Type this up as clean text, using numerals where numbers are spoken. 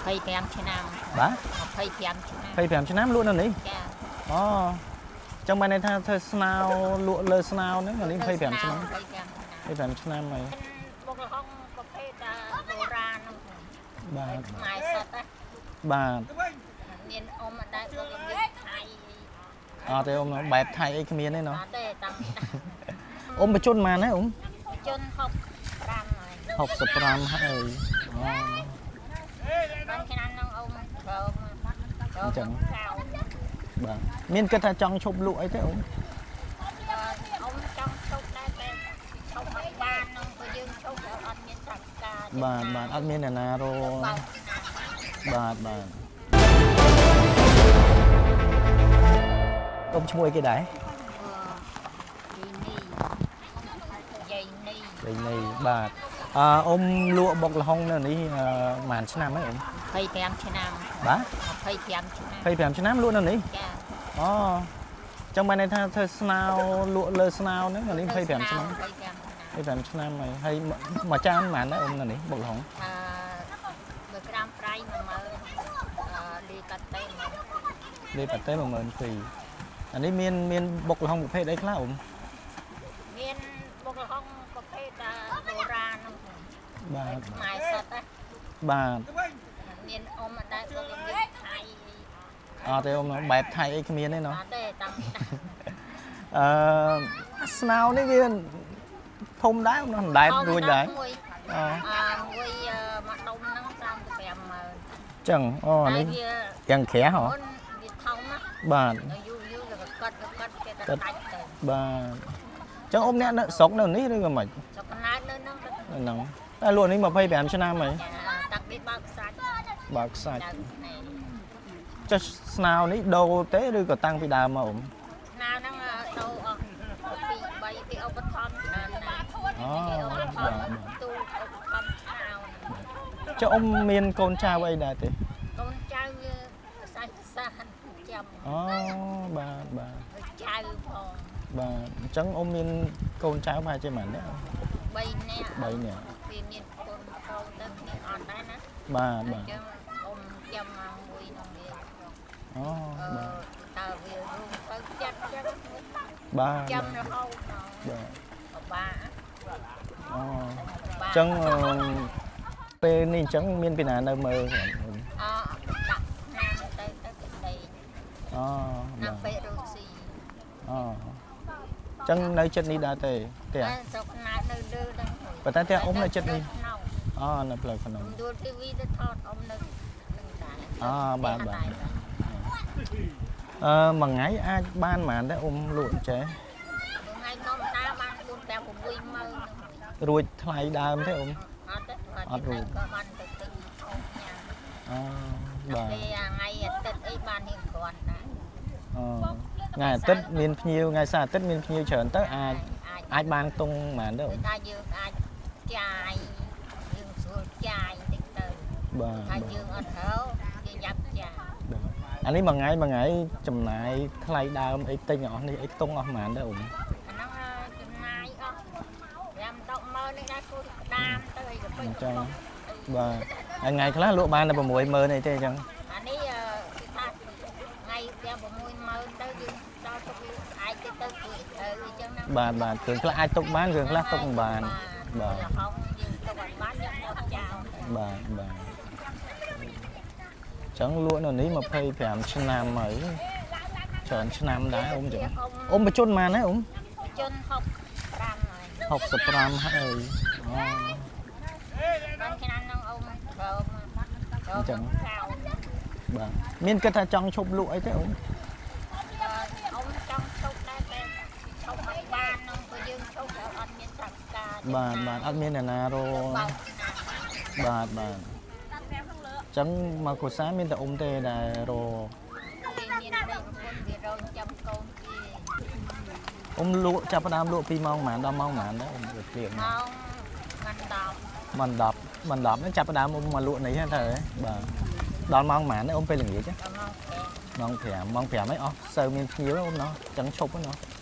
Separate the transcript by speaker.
Speaker 1: 25 ឆ្នាំ
Speaker 2: បាទ
Speaker 1: 25 ឆ្នាំ
Speaker 2: 25 ឆ្នាំលក់នៅនេះ
Speaker 1: ចា
Speaker 2: អូចឹងបានន័យថាធ្វើស្នោលក់លើស្នោហ្នឹងអានេះ25ឆ្នាំ25ឆ្នាំហើយ
Speaker 1: បុកល្ហុងប្រភេទបុរាណហ្នឹង
Speaker 2: បាទ
Speaker 1: ខ្មែរសុទ្ធណា
Speaker 2: បាទ
Speaker 1: មានអ៊ំអត់ដែរបុកមានថៃ
Speaker 2: អត់ទេអ៊ំបែបថៃអីគ្មានទេណោះ
Speaker 1: អត់ទេតាំង
Speaker 2: អ៊ំបញ្ជនប៉ុន្មានហ៎អ៊ំ
Speaker 1: ជន65ហើយ
Speaker 2: 65ហើយអូ
Speaker 1: បានឆ្នាំហ្នឹងអ៊ំត្រូវ
Speaker 2: អញ្ចឹង
Speaker 1: កៅ
Speaker 2: បាទមានគិតថាចង់ឈប់លក់អីទេអ៊ំ
Speaker 1: អ៊ំចង់ឈប់ដែរតែឈប់អត់បានហ្នឹងព្រោះយើងឈប់អត់មានប្រាក់ការ
Speaker 2: បាទអត់មានអ្នកណារ
Speaker 1: បើ
Speaker 2: បាទអ៊ំឈ្មោះអីគេដែរ
Speaker 1: យាយនេះ
Speaker 2: លេងនេះបាទអ៊ំលក់បុកល្ហុងនៅនេះប្រហែលឆ្នាំហើយអ៊ំ
Speaker 1: 25ឆ្នាំ
Speaker 2: បាទ
Speaker 1: 25ឆ្នាំ
Speaker 2: 25ឆ្នាំលក់នៅនេះ
Speaker 1: ចា
Speaker 2: អូចឹងបានន័យថាធ្វើស្នោលក់លើស្នោហ្នឹងអានេះ25ឆ្នាំ25ឆ្នាំហើយមួយចានប៉ុន្មានដែរអ៊ំនៅនេះបុកល្ហុង
Speaker 1: បើក្រាមប្រៃ10000លីកាត់ទេ
Speaker 2: លេប៉ាតេ12000អានេះមានបុកល្ហុងប្រភេទអីខ្លះអ៊ំ
Speaker 1: មានបុកល្ហុងប្រភេទបុរាណហ្នឹង
Speaker 2: បាទ
Speaker 1: ខ្មែរសុទ្ធណា
Speaker 2: បាទ
Speaker 1: មានអ៊ំអត់ដែរបុកមានថៃ
Speaker 2: អត់ទេអ៊ំបែបថៃអីគ្មានទេណោះ
Speaker 1: អត់ទេតាំង
Speaker 2: ស្នោនេះវាធំដែរមិនដែតរួចដែរ
Speaker 1: មួយ
Speaker 2: អូ
Speaker 1: មួយមកដុំហ្នឹង350000
Speaker 2: ចឹងអូអានេះយ៉ាងក្រាស់ហ៎
Speaker 1: អូនវាធំណា
Speaker 2: បាទ
Speaker 1: យូរទៅកាត់គេទៅដាច់ទៅ
Speaker 2: បាទចឹងអ៊ំអ្នកនៅស្រុកនៅនេះឬក៏មិន
Speaker 1: ចុកណាតនៅហ្នឹង
Speaker 2: ហ្នឹងតែលក់នេះ25ឆ្នាំហើយ
Speaker 1: តាំងពីបើកខ្សាច់
Speaker 2: បើកខ្សាច់
Speaker 1: ដើមស្នេហ៍
Speaker 2: ចុះស្នោនេះដូរទេឬក៏តាំងពីដើមមកអ៊ំ
Speaker 1: ណាវហ្នឹងដូរអស់ពី3ពីឧបត្ថម្ភច្រើនណាស់
Speaker 2: អូ
Speaker 1: ពីឧបត្ថ
Speaker 2: បាទ
Speaker 1: ម្ភទូឧបត្ថម្ភឆ្នោ
Speaker 2: ចុះអ៊ំមានកូនចៅអីដែរទេ
Speaker 1: កូនចៅវាសាច់សាហាន់ចាំ
Speaker 2: អូបាទ
Speaker 1: ចៅផង
Speaker 2: បាទអញ្ចឹងអ៊ំមានកូនចៅប្រហែលជាប៉ុន្មាន
Speaker 1: 3
Speaker 2: នាក់
Speaker 1: នាក់
Speaker 2: 3នាក់
Speaker 1: វាមានកូនកូនទៅគ្នាអត់ដែរណា
Speaker 2: បាទ
Speaker 1: អញ្ចឹងអ៊ំចាំមកមួយនោះវា
Speaker 2: អូបាទ
Speaker 1: តើវារួមទៅចាត់ចឹង
Speaker 2: បាទ
Speaker 1: ចាំរហូតដល់
Speaker 2: បាទ
Speaker 1: បា
Speaker 2: អូអញ្ចឹងពេលនេះអញ្ចឹងមានពីណានៅមើលគាត់អ៊ំ
Speaker 1: ដាក់ណាមទៅពីដី
Speaker 2: អូ
Speaker 1: ណា
Speaker 2: បាទ
Speaker 1: ពេលរស់ស៊ី
Speaker 2: អូអញ្ចឹងនៅចិត្តនេះដែរទេទេ
Speaker 1: តែស្រុកណានៅលើហ្នឹង
Speaker 2: ប៉ុន្តែតែអ៊ំនៅចិត្តនេះអូនៅផ្លូវភ្នំ
Speaker 1: ខ្ញុំដួលទីវីទៅថតអ៊ំនៅនឹងដែរ
Speaker 2: អូបាទមួយថ្ងៃអាចបានប៉ុន្មានដែរអ៊ំលក់ចេះ
Speaker 1: ថ្ងៃធម្មតាបាន4 5 6ម៉ឺន
Speaker 2: រួចថ្លៃដើមទេអ៊ំ
Speaker 1: អត់ទេអត់រួចក៏បានទៅទិញអ៊ំញ៉ាំ
Speaker 2: អូបាទ
Speaker 1: ពេលថ្ងៃអាទិត្យអីបានរៀងគ្រាន់ដែរ
Speaker 2: អូថ្ងៃអាទិត្យមានភ្ញៀវថ្ងៃសៅរ៍អាទិត្យមានភ្ញៀវច្រើនទៅអាចបានតុងប៉ុន្មានដែរអ៊ំ
Speaker 1: តែយើងអាចចាយយើងស្រួលចាយតិចទៅ
Speaker 2: បាទ
Speaker 1: ថាយើងអត់ត្រូវយើងយ៉ាប់ចាយ
Speaker 2: អានេះមួយថ្ងៃចំណាយថ្លៃដើមអីទិញអស់នេះអីខ្ទង់អស់ប៉ុន្មានដែរអ៊ំ
Speaker 1: អាហ្នឹងចំណាយអស់5 10ម៉ឺននេះដែរគូក្តាមទៅអីទៅពេញ
Speaker 2: អញ្ចឹងបាទហើយថ្ងៃខ្លះលក់បានតែ60000អីទេអញ្ចឹង
Speaker 1: អានេះគឺថាថ្ងៃទាំង60000ទៅយើងដល់ទុកលក់ស្អែកទៅគឺអញ្ចឹងណា
Speaker 2: បាទគ្រឿងខ្លះអាចទុកបានគ្រឿងខ្លះទុកមិនបានបាទ
Speaker 1: លហុងយើងទុកអត់បានយើងដល់ចោល
Speaker 2: បាទអញ្ចឹងលក់នៅនេះ25ឆ្នាំហើយច្រើនឆ្នាំដែរអ៊ំអញ្ចឹងអ៊ំបញ្ជនប៉ុន្មានហើយអ៊ំ
Speaker 1: ជន65ហើយ
Speaker 2: 65ហើយអូ
Speaker 1: បានឆ្នាំហ្នឹងអ៊ំត្រូវ
Speaker 2: អញ្ចឹង
Speaker 1: កៅ
Speaker 2: បាទមានគិតថាចង់ឈប់លក់អីទេអ៊ំ
Speaker 1: អ៊ំចង់ឈប់ដែរតែឈប់អត់បានហ្នឹងព្រោះយើងឈប់អត់មានប្រាក់ការ
Speaker 2: បាទអត់មានអ្នកណារ
Speaker 1: បើក
Speaker 2: បាទអញ្ចឹងមកគ្រួសារមានតែអ៊ំទេដែលរ
Speaker 1: វាមានដីប្រពន្ធវារងចាំកូនគេ
Speaker 2: អ៊ំលក់ចាប់ផ្ដើមលក់ពីម៉ោងប៉ុន្មានដល់ម៉ោងប៉ុន្មានដែរអ៊ំវាព្រៀង
Speaker 1: ម៉ោងមិនដល់
Speaker 2: មិន10ហ្នឹងចាប់ផ្ដើមអ៊ំមកលក់នេះហ្នឹងទៅបាទដល់ម៉ោងប៉ុន្មានដែរអ៊ំពេលល្ងាច
Speaker 1: ដល់ម៉ោង
Speaker 2: ម៉ោង5ម៉ោង5ហ្នឹងអស់សូវមានភ្ញៀវអ៊ំណោះអញ្ចឹងឈប់ហ្នឹងណោះ
Speaker 1: 5